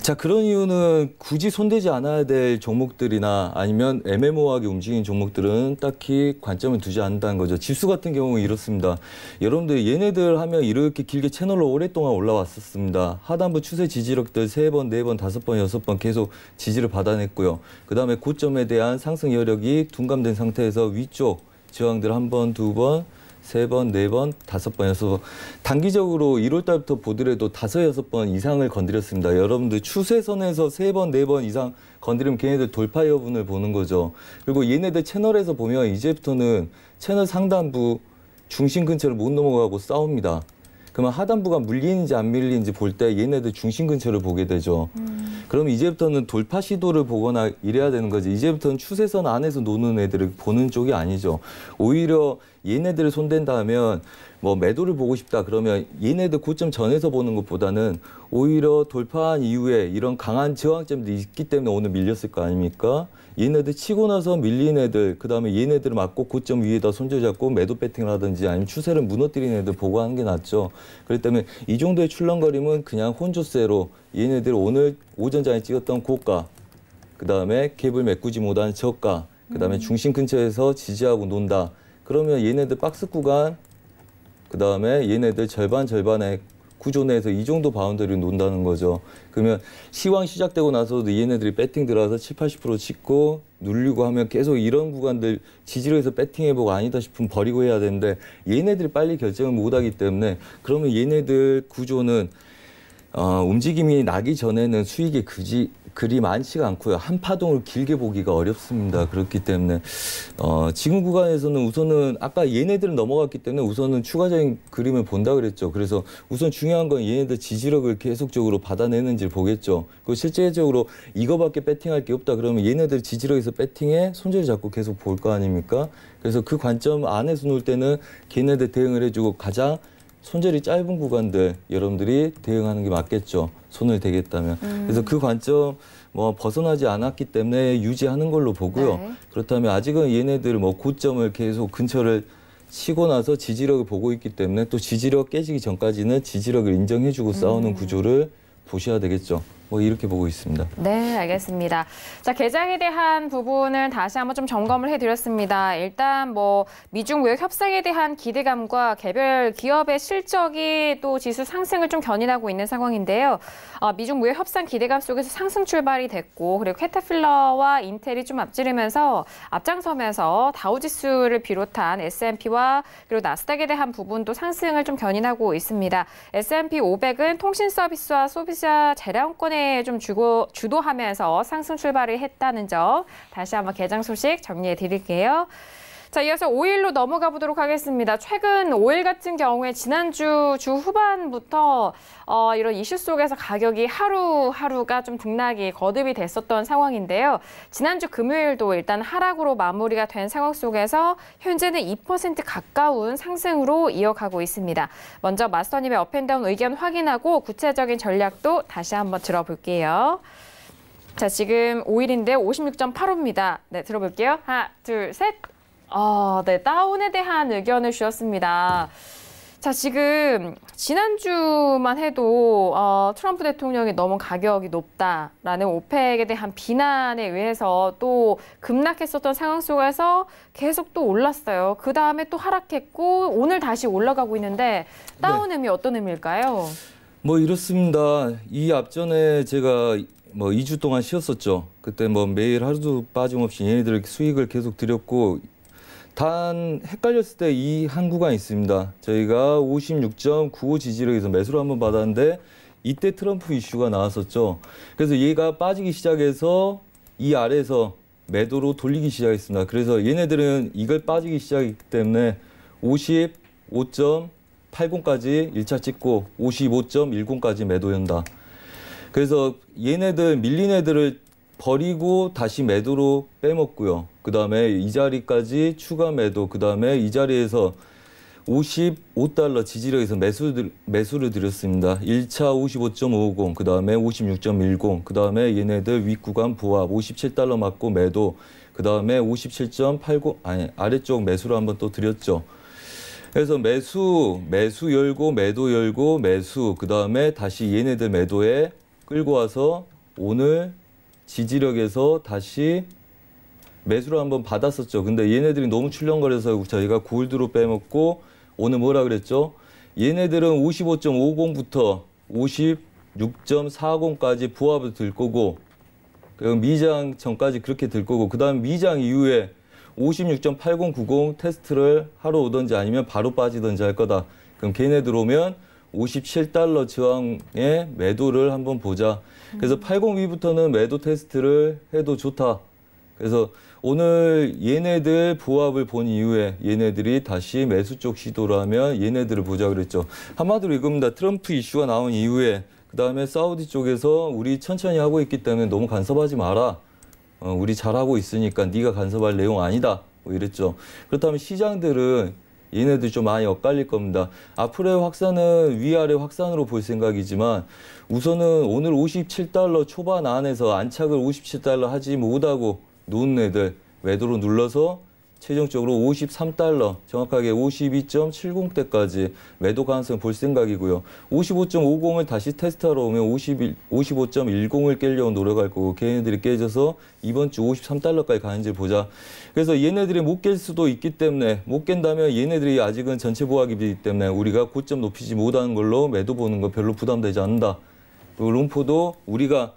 자, 그런 이유는 굳이 손대지 않아야 될 종목들이나 아니면 애매모호하게 움직이는 종목들은 딱히 관점을 두지 않는다는 거죠. 지수 같은 경우는 이렇습니다. 여러분들 얘네들 하면 이렇게 길게 채널로 오랫동안 올라왔었습니다. 하단부 추세 지지력들 3번, 4번, 5번, 6번 계속 지지를 받아냈고요. 그 다음에 고점에 대한 상승 여력이 둔감된 상태에서 위쪽 저항들 1번, 2번, 3번, 4번, 5번, 6번. 단기적으로 1월 달부터 보더라도 5, 6번 이상을 건드렸습니다. 여러분들 추세선에서 3번, 4번 이상 건드리면 걔네들 돌파 여부를 보는 거죠. 그리고 얘네들 채널에서 보면 이제부터는 채널 상단부 중심 근처를 못 넘어가고 싸웁니다. 그러면 하단부가 물리는지 안 밀리는지 볼 때 얘네들 중심 근처를 보게 되죠. 그럼 이제부터는 돌파 시도를 보거나 이래야 되는 거지. 이제부터는 추세선 안에서 노는 애들을 보는 쪽이 아니죠. 오히려 얘네들을 손댄다 하면 뭐 매도를 보고 싶다 그러면 얘네들 고점 전에서 보는 것보다는 오히려 돌파한 이후에 이런 강한 저항점들이 있기 때문에 오늘 밀렸을 거 아닙니까? 얘네들 치고 나서 밀린 애들, 그 다음에 얘네들을 맞고 고점 위에다 손절 잡고 매도 배팅을 하든지 아니면 추세를 무너뜨리는 애들 보고 하는 게 낫죠. 그렇기 때문에 이 정도의 출렁거림은 그냥 혼조세로 얘네들 오늘 오전장에 찍었던 고가, 그 다음에 갭을 메꾸지 못한 저가, 그 다음에 중심 근처에서 지지하고 논다. 그러면 얘네들 박스 구간, 그 다음에 얘네들 절반의 구조 내에서 이 정도 바운더리를 논다는 거죠. 그러면 시황 시작되고 나서도 얘네들이 배팅 들어와서 7, 80% 찍고 눌리고 하면 계속 이런 구간들 지지로해서 배팅해보고 아니다 싶으면 버리고 해야 되는데 얘네들이 빨리 결정을 못하기 때문에 그러면 얘네들 구조는 움직임이 나기 전에는 수익이 그리 많지가 않고요. 한 파동을 길게 보기가 어렵습니다. 그렇기 때문에 지금 구간에서는 우선은 아까 얘네들은 넘어갔기 때문에 우선은 추가적인 그림을 본다 그랬죠. 그래서 우선 중요한 건 얘네들 지지력을 계속적으로 받아내는지를 보겠죠. 그 실제적으로 이거밖에 배팅할 게 없다 그러면 얘네들 지지력에서 배팅에 손절 잡고 계속 볼 거 아닙니까? 그래서 그 관점 안에서 놀 때는 걔네들 대응을 해주고 가장 손절이 짧은 구간들 여러분들이 대응하는 게 맞겠죠. 손을 대겠다면. 그래서 그 관점 뭐 벗어나지 않았기 때문에 유지하는 걸로 보고요. 네. 그렇다면 아직은 얘네들 뭐 고점을 계속 근처를 치고 나서 지지력을 보고 있기 때문에 또 지지력 깨지기 전까지는 지지력을 인정해주고 싸우는 구조를 보셔야 되겠죠. 뭐 이렇게 보고 있습니다. 네, 알겠습니다. 자, 개장에 대한 부분을 다시 한번 좀 점검을 해드렸습니다. 일단 뭐 미중 무역 협상에 대한 기대감과 개별 기업의 실적이 또 지수 상승을 좀 견인하고 있는 상황인데요. 미중 무역 협상 기대감 속에서 상승 출발이 됐고 그리고 캐터필러와 인텔이 좀 앞장서면서 다우지수를 비롯한 S&P와 그리고 나스닥에 대한 부분도 상승을 좀 견인하고 있습니다. S&P 500은 통신 서비스와 소비자 재량권에 좀 주도하면서 상승 출발을 했다는 점 다시 한번 개장 소식 정리해 드릴게요. 자, 이어서 5일로 넘어가 보도록 하겠습니다. 최근 5일 같은 경우에 지난주 주 후반부터 이런 이슈 속에서 가격이 하루하루가 좀 등락이 거듭이 됐었던 상황인데요. 지난주 금요일도 일단 하락으로 마무리가 된 상황 속에서 현재는 2% 가까운 상승으로 이어가고 있습니다. 먼저 마스터님의 업앤다운 의견 확인하고 구체적인 전략도 다시 한번 들어볼게요. 자, 지금 5일인데 56.85입니다. 네, 들어볼게요. 하나, 둘, 셋. 네, 다운에 대한 의견을 주셨습니다. 자, 지금 지난주만 해도 트럼프 대통령이 너무 가격이 높다라는 오펙에 대한 비난에 의해서 또 급락했었던 상황 속에서 계속 또 올랐어요. 그 다음에 또 하락했고 오늘 다시 올라가고 있는데 다운 의미 어떤 의미일까요? 뭐 이렇습니다. 이 앞전에 제가 2주 동안 쉬었었죠. 그때 매일 하루도 빠짐없이 얘네들 수익을 계속 드렸고 단 헷갈렸을 때 이 한 구간이 있습니다. 저희가 56.95 지지력에서 매수를 한번 받았는데 이때 트럼프 이슈가 나왔었죠. 그래서 얘가 빠지기 시작해서 이 아래에서 매도로 돌리기 시작했습니다. 그래서 얘네들은 이걸 빠지기 시작했기 때문에 55.80까지 1차 찍고 55.10까지 매도 연다. 그래서 얘네들 밀린 애들을 버리고 다시 매도로 빼먹고요. 그 다음에 이 자리까지 추가 매도, 그 다음에 이 자리에서 55달러 지지력에서 매수를 드렸습니다. 1차 55.50, 그 다음에 56.10, 그 다음에 얘네들 윗구간 부합 57달러 맞고 매도, 그 다음에 57.80, 아래쪽 매수를 한번 또 드렸죠. 그래서 매수 열고, 매도 열고, 매수, 그 다음에 다시 얘네들 매도에 끌고 와서 오늘 지지력에서 다시 매수를 한번 받았었죠. 근데 얘네들이 너무 출렁거려서 저희가 골드로 빼먹고 오늘 뭐라 그랬죠? 얘네들은 55.50부터 56.40까지 부합을 들 거고 미장 전까지 그렇게 들 거고 그 다음 미장 이후에 56.8090 테스트를 하러 오든지 아니면 바로 빠지든지 할 거다. 그럼 걔네들 오면 57달러 저항의 매도를 한번 보자. 그래서 80위부터는 매도 테스트를 해도 좋다. 그래서 오늘 얘네들 부합을 본 이후에 얘네들이 다시 매수 쪽 시도를 하면 얘네들을 보자 그랬죠. 한마디로 이겁니다. 트럼프 이슈가 나온 이후에 그 다음에 사우디 쪽에서 우리 천천히 하고 있기 때문에 너무 간섭하지 마라. 우리 잘하고 있으니까 네가 간섭할 내용 아니다. 뭐 이랬죠. 그렇다면 시장들은 얘네들 좀 많이 엇갈릴 겁니다. 앞으로의 확산은 위아래 확산으로 볼 생각이지만 우선은 오늘 57달러 초반 안에서 안착을 57달러 하지 못하고 놓은 애들 매도로 눌러서 최종적으로 53달러 정확하게 52.70대까지 매도 가능성 볼 생각이고요. 55.50을 다시 테스트하러 오면 55.10을 깨려고 노력할 거고 걔네들이 깨져서 이번 주 53달러까지 가는지 보자. 그래서 얘네들이 못 깰 수도 있기 때문에 못 깬다면 얘네들이 아직은 전체 보합이기 때문에 우리가 고점 높이지 못하는 걸로 매도 보는 거 별로 부담되지 않는다. 그리고 롱포도 우리가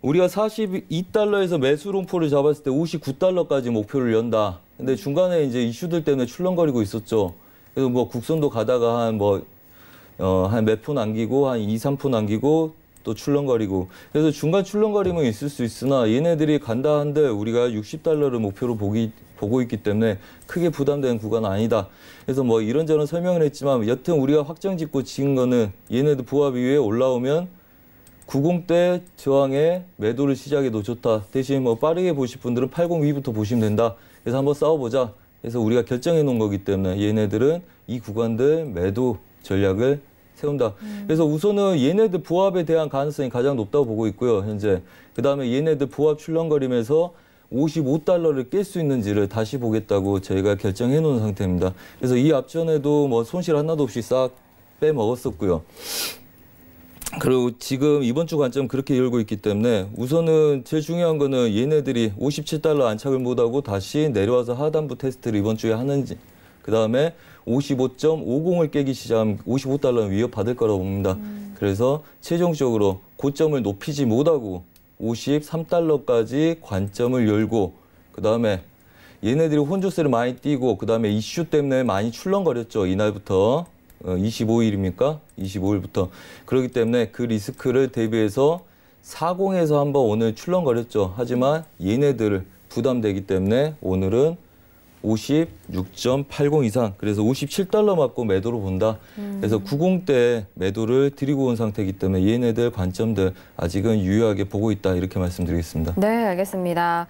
42달러에서 매수 롱포를 잡았을 때 59달러까지 목표를 연다. 근데 중간에 이제 이슈들 때문에 출렁거리고 있었죠. 그래서 국선도 가다가 한 몇 푼 남기고 한 2, 3푼 남기고 또 출렁거리고. 그래서 중간 출렁거림은 있을 수 있으나 얘네들이 간다 한들 우리가 60달러를 목표로 보고 있기 때문에 크게 부담되는 구간은 아니다. 그래서 이런저런 설명을 했지만 여튼 우리가 확정 짓고 지은 거는 얘네들 부합 이후에 올라오면 90대 저항에 매도를 시작해도 좋다. 대신 빠르게 보실 분들은 80위부터 보시면 된다. 그래서 한번 싸워보자. 그래서 우리가 결정해 놓은 거기 때문에 얘네들은 이 구간들 매도 전략을 세운다. 그래서 우선은 얘네들 부합에 대한 가능성이 가장 높다고 보고 있고요. 현재. 그다음에 얘네들 부합 출렁거리면서 55달러를 깰 수 있는지를 다시 보겠다고 저희가 결정해 놓은 상태입니다. 그래서 이 앞전에도 손실 하나도 없이 싹 빼먹었었고요. 그리고 지금 이번 주 관점 그렇게 열고 있기 때문에 우선은 제일 중요한 거는 얘네들이 57달러 안착을 못하고 다시 내려와서 하단부 테스트를 이번 주에 하는지 그 다음에 55.50을 깨기 시작하면 55달러는 위협받을 거라고 봅니다. 그래서 최종적으로 고점을 높이지 못하고 53달러까지 관점을 열고 그 다음에 얘네들이 혼조세를 많이 띄고 그 다음에 이슈 때문에 많이 출렁거렸죠. 이날부터. 25일입니까? 25일부터. 그렇기 때문에 그 리스크를 대비해서 40에서 한번 오늘 출렁거렸죠. 하지만 얘네들 부담되기 때문에 오늘은 56.80 이상, 그래서 57달러 맞고 매도로 본다. 그래서 90대 매도를 드리고 온 상태이기 때문에 얘네들 관점들 아직은 유효하게 보고 있다, 이렇게 말씀드리겠습니다. 네, 알겠습니다.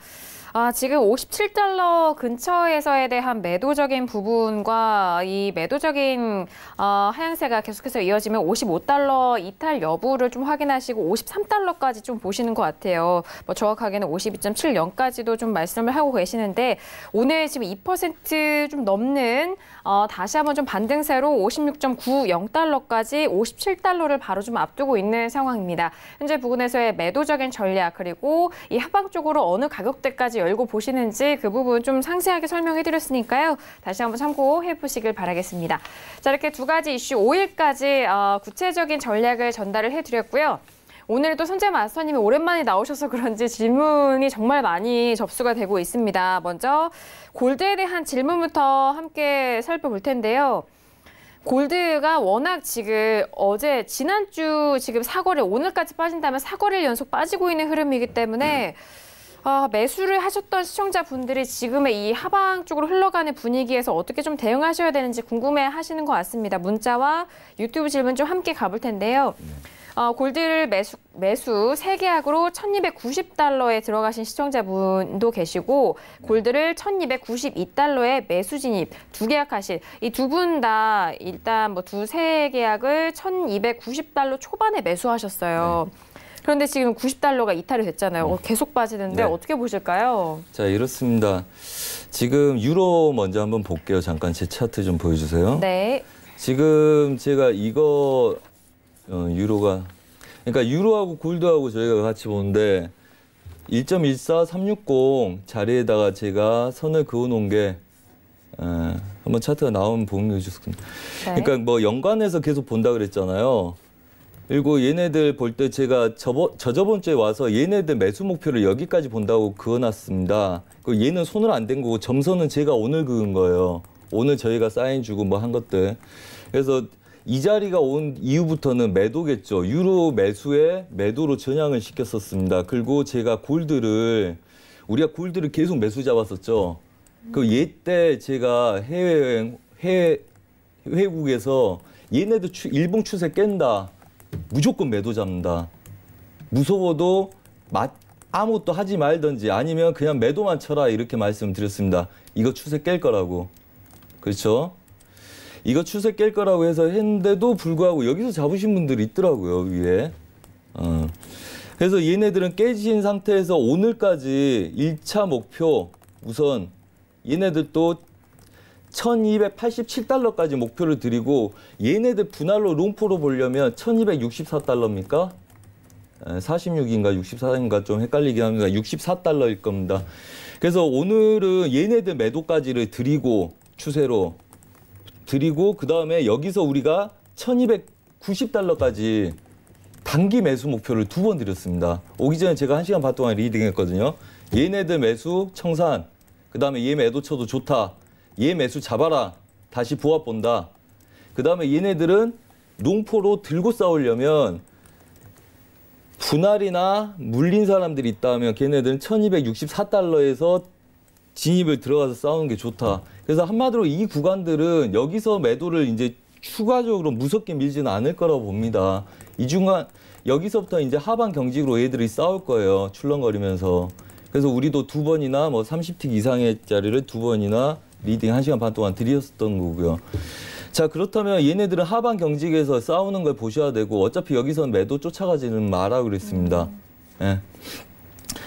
지금 57달러 근처에서에 대한 매도적인 부분과 이 매도적인 하향세가 계속해서 이어지면 55달러 이탈 여부를 좀 확인하시고 53달러까지 좀 보시는 것 같아요. 뭐 정확하게는 52.70까지도 좀 말씀을 하고 계시는데 오늘 지금 2% 좀 넘는 다시 한번 좀 반등세로 56.90달러까지 57달러를 바로 좀 앞두고 있는 상황입니다. 현재 부근에서의 매도적인 전략 그리고 이 하방 쪽으로 어느 가격대까지 열고 보시는지 그 부분 좀 상세하게 설명해 드렸으니까요. 다시 한번 참고해 보시길 바라겠습니다. 자, 이렇게 두 가지 이슈 5일까지 구체적인 전략을 전달을 해 드렸고요. 오늘 또 선재 마스터님이 오랜만에 나오셔서 그런지 질문이 정말 많이 접수가 되고 있습니다. 먼저 골드에 대한 질문부터 함께 살펴볼 텐데요. 골드가 워낙 지금 지난주 지금 사거래 오늘까지 빠진다면 사거래일 연속 빠지고 있는 흐름이기 때문에 매수를 하셨던 시청자분들이 지금의 이 하방 쪽으로 흘러가는 분위기에서 어떻게 좀 대응하셔야 되는지 궁금해 하시는 것 같습니다. 문자와 유튜브 질문 좀 함께 가볼 텐데요. 골드를 매수 3계약으로 1290달러에 들어가신 시청자분도 계시고 골드를 1292달러에 매수 진입 2계약하신 이 두 분 다 일단 뭐 3계약을 1290달러 초반에 매수하셨어요. 네. 그런데 지금 90달러가 이탈이 됐잖아요. 계속 빠지는데 어떻게 보실까요? 자, 이렇습니다. 지금 유로 먼저 한번 볼게요. 잠깐 제 차트 좀 보여주세요. 네. 지금 제가 이거 유로가 그러니까 유로하고 골드하고 저희가 같이 보는데 1.14360 자리에다가 제가 선을 그어놓은 게 한번 차트가 나오면 보는 게 좋습니다. 네. 그러니까 뭐 연관해서 계속 본다 그랬잖아요. 그리고 얘네들 볼 때 제가 저번 주에 와서 얘네들 매수 목표를 여기까지 본다고 그어놨습니다. 얘는 손을 안 댄 거고 점선은 제가 오늘 그은 거예요. 오늘 저희가 사인 주고 뭐 한 것들. 그래서 이 자리가 온 이후부터는 매도겠죠. 유로 매수에 매도로 전향을 시켰었습니다. 그리고 제가 우리가 골드를 계속 매수 잡았었죠. 얘 때 제가 해외국에서 얘네들 일봉 추세 깬다. 무조건 매도 잡는다. 무서워도 아무것도 하지 말든지 아니면 그냥 매도만 쳐라 이렇게 말씀드렸습니다. 이거 추세 깰 거라고. 그렇죠? 이거 추세 깰 거라고 해서 했는데도 불구하고 여기서 잡으신 분들이 있더라고요, 위에. 그래서 얘네들은 깨진 상태에서 오늘까지 1차 목표 우선 얘네들도 1287달러까지 목표를 드리고 얘네들 분할로 롱포로 보려면 1264달러입니까? 46인가 64인가 좀 헷갈리긴 합니다. 64달러일 겁니다. 그래서 오늘은 얘네들 매도까지를 드리고 추세로 드리고 그다음에 여기서 우리가 1290달러까지 단기 매수 목표를 2번 드렸습니다. 오기 전에 제가 1시간 반 동안 리딩했거든요. 얘네들 매수 청산, 그다음에 얘 매도 쳐도 좋다. 얘 매수 잡아라. 다시 보합 본다. 그다음에 얘네들은 농포로 들고 싸우려면 분할이나 물린 사람들이 있다면 걔네들은 1264달러에서 진입을 들어가서 싸우는 게 좋다. 그래서 한마디로 이 구간들은 여기서 매도를 이제 추가적으로 무섭게 밀지는 않을 거라고 봅니다. 이 중간 여기서부터 이제 하반 경직으로 얘들이 싸울 거예요. 출렁거리면서. 그래서 우리도 2번이나 뭐 30틱 이상의 자리를 2번이나 리딩 1시간 반 동안 드렸었던 거고요. 자, 그렇다면 얘네들은 하반 경직에서 싸우는 걸 보셔야 되고 어차피 여기서는 매도 쫓아가지는 마라 그랬습니다. 예.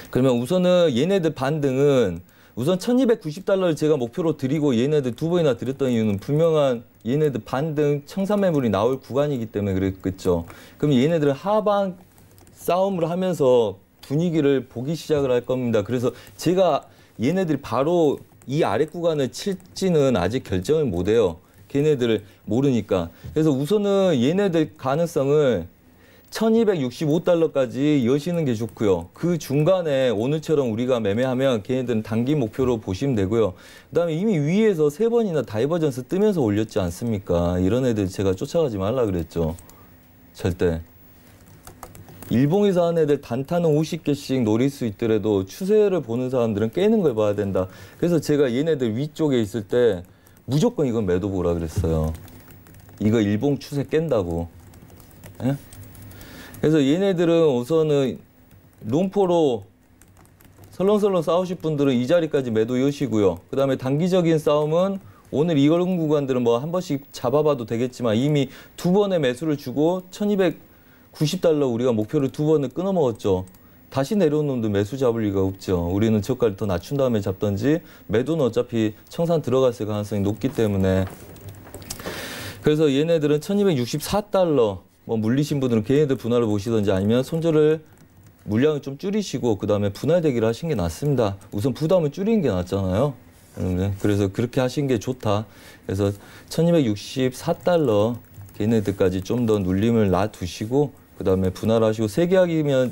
그러면 우선은 얘네들 반등은 우선 1290달러를 제가 목표로 드리고 얘네들 2번이나 드렸던 이유는 분명한 얘네들 반등 청산 매물이 나올 구간이기 때문에 그랬겠죠. 그럼 얘네들은 하반 싸움을 하면서 분위기를 보기 시작을 할 겁니다. 그래서 제가 얘네들이 바로 이 아래 구간을 칠지는 아직 결정을 못 해요. 걔네들을 모르니까. 그래서 우선은 얘네들 가능성을 1265달러까지 여시는 게 좋고요. 그 중간에 오늘처럼 우리가 매매하면 걔네들은 단기 목표로 보시면 되고요. 그다음에 이미 위에서 3번이나 다이버전스 뜨면서 올렸지 않습니까? 이런 애들 제가 쫓아가지 말라 그랬죠. 절대. 일봉에서 하는 애들 단타는 50개씩 노릴 수 있더라도 추세를 보는 사람들은 깨는 걸 봐야 된다. 그래서 제가 얘네들 위쪽에 있을 때 무조건 이건 매도 보라 그랬어요. 이거 일봉 추세 깬다고. 예? 그래서 얘네들은 우선은 롱포로 설렁설렁 싸우실 분들은 이 자리까지 매도 여시고요. 그 다음에 단기적인 싸움은 오늘 이런 구간들은 뭐 한 번씩 잡아봐도 되겠지만 이미 2번의 매수를 주고 1290달러 우리가 목표를 2번을 끊어먹었죠. 다시 내려온 놈도 매수 잡을 리가 없죠. 우리는 저가를 더 낮춘 다음에 잡던지 매도는 어차피 청산 들어갔을 가능성이 높기 때문에. 그래서 얘네들은 1264달러 뭐 물리신 분들은 걔네들 분할을 보시던지 아니면 손절을 물량을 좀 줄이시고 그 다음에 분할 대기를 하신 게 낫습니다. 우선 부담을 줄이는 게 낫잖아요. 그래서 그렇게 하신 게 좋다. 그래서 1264달러 걔네들까지 좀 더 눌림을 놔두시고 그 다음에 분할하시고 3계약이면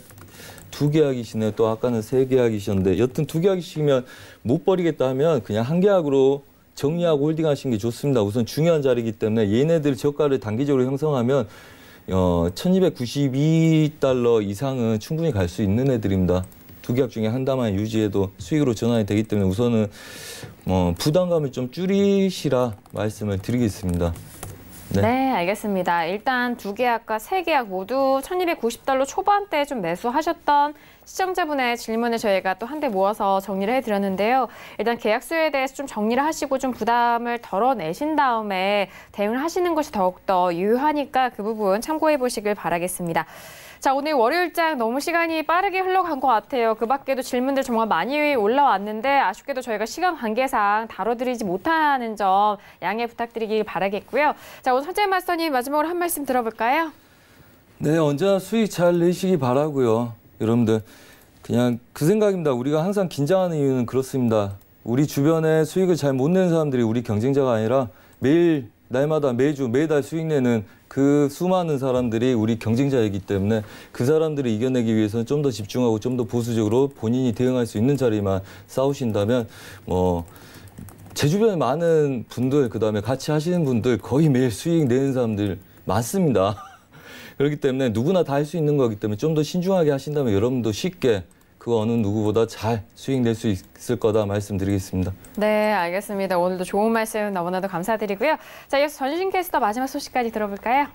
2계약이시네요. 또 아까는 3계약이셨는데 여튼 2계약이시면 못 버리겠다 하면 그냥 1계약으로 정리하고 홀딩하시는 게 좋습니다. 우선 중요한 자리이기 때문에 얘네들 저가를 단기적으로 형성하면 1292달러 이상은 충분히 갈 수 있는 애들입니다. 2계약 중에 한 달만 유지해도 수익으로 전환이 되기 때문에 우선은 부담감을 좀 줄이시라 말씀을 드리겠습니다. 네, 알겠습니다. 일단 2계약과 3계약 모두 1290달러 초반대에 좀 매수하셨던 시청자분의 질문을 저희가 또 한데 모아서 정리를 해드렸는데요. 일단 계약수에 대해서 좀 정리를 하시고 좀 부담을 덜어내신 다음에 대응을 하시는 것이 더욱더 유효하니까 그 부분 참고해 보시길 바라겠습니다. 자, 오늘 월요일장 너무 시간이 빠르게 흘러간 것 같아요. 그 밖에도 질문들 정말 많이 올라왔는데 아쉽게도 저희가 시간 관계상 다뤄드리지 못하는 점 양해 부탁드리길 바라겠고요. 자, 오늘 선재 마스터님 마지막으로 한 말씀 들어볼까요? 네, 언제나 수익 잘 내시기 바라고요. 여러분들 그냥 그 생각입니다. 우리가 항상 긴장하는 이유는 그렇습니다. 우리 주변에 수익을 잘 못 내는 사람들이 우리 경쟁자가 아니라 매일 날마다 매주 매달 수익 내는 그 수많은 사람들이 우리 경쟁자이기 때문에 그 사람들을 이겨내기 위해서는 좀 더 집중하고 좀 더 보수적으로 본인이 대응할 수 있는 자리만 싸우신다면 제 주변에 많은 분들 그다음에 같이 하시는 분들 거의 매일 수익 내는 사람들 많습니다. 그렇기 때문에 누구나 다 할 수 있는 거기 때문에 좀 더 신중하게 하신다면 여러분도 쉽게 그 어느 누구보다 잘 수익 낼 수 있을 거다 말씀드리겠습니다. 네, 알겠습니다. 오늘도 좋은 말씀 너무나도 감사드리고요. 자, 이어서 전신 캐스터 마지막 소식까지 들어볼까요?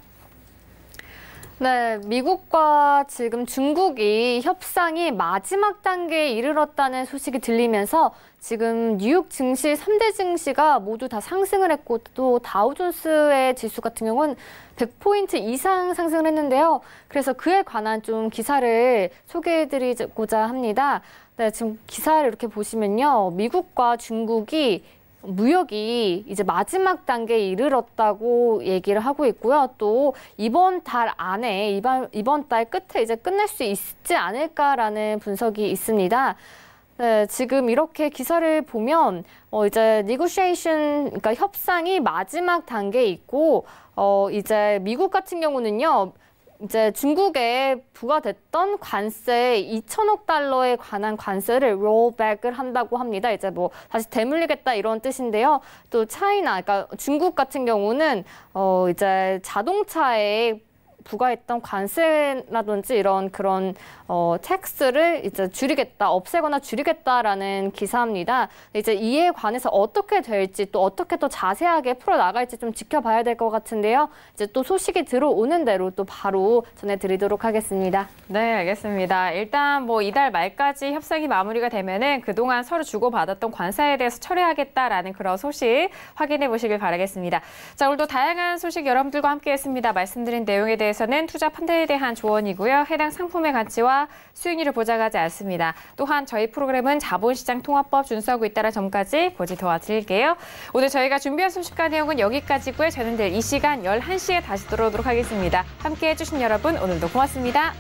네, 미국과 지금 중국이 협상이 마지막 단계에 이르렀다는 소식이 들리면서 지금 뉴욕 증시 3대 증시가 모두 다 상승을 했고 또 다우존스의 지수 같은 경우는 100포인트 이상 상승을 했는데요. 그래서 그에 관한 좀 기사를 소개해드리고자 합니다. 네, 지금 기사를 이렇게 보시면요. 미국과 중국이 무역이 이제 마지막 단계에 이르렀다고 얘기를 하고 있고요. 또 이번 달 안에 이번 달 끝에 이제 끝낼 수 있지 않을까라는 분석이 있습니다. 네, 지금 이렇게 기사를 보면 이제 negotiation, 그러니까 협상이 마지막 단계에 있고 이제 미국 같은 경우는요. 이제 중국에 부과됐던 관세 2천억 달러에 관한 관세를 롤백을 한다고 합니다. 이제 뭐 다시 되물리겠다 이런 뜻인데요. 또 차이나, 그러니까 중국 같은 경우는 이제 자동차에 부과했던 관세라든지 이런 그런 텍스를 이제 줄이겠다, 없애거나 줄이겠다라는 기사입니다. 이제 이에 관해서 어떻게 될지 또 어떻게 더 자세하게 풀어나갈지 좀 지켜봐야 될 것 같은데요. 이제 또 소식이 들어오는 대로 또 바로 전해드리도록 하겠습니다. 네, 알겠습니다. 일단 뭐 이달 말까지 협상이 마무리가 되면은 그동안 서로 주고받았던 관세에 대해서 처리하겠다라는 그런 소식 확인해 보시길 바라겠습니다. 자, 오늘도 다양한 소식 여러분들과 함께했습니다. 말씀드린 내용에 대해서는 투자 판단에 대한 조언이고요. 해당 상품의 가치와 수익률을 보장하지 않습니다. 또한 저희 프로그램은 자본시장 통화법 준수하고 있다는 점까지 고지 도와드릴게요. 오늘 저희가 준비한 소식과 내용은 여기까지고요. 저는 내일 이 시간 11시에 다시 돌아오도록 하겠습니다. 함께해 주신 여러분 오늘도 고맙습니다.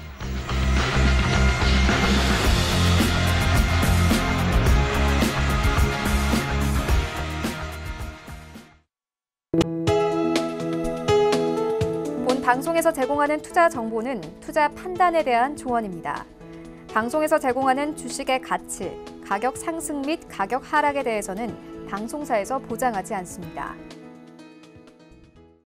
본 방송에서 제공하는 투자 정보는 투자 판단에 대한 조언입니다. 방송에서 제공하는 주식의 가치, 가격 상승 및 가격 하락에 대해서는 방송사에서 보장하지 않습니다.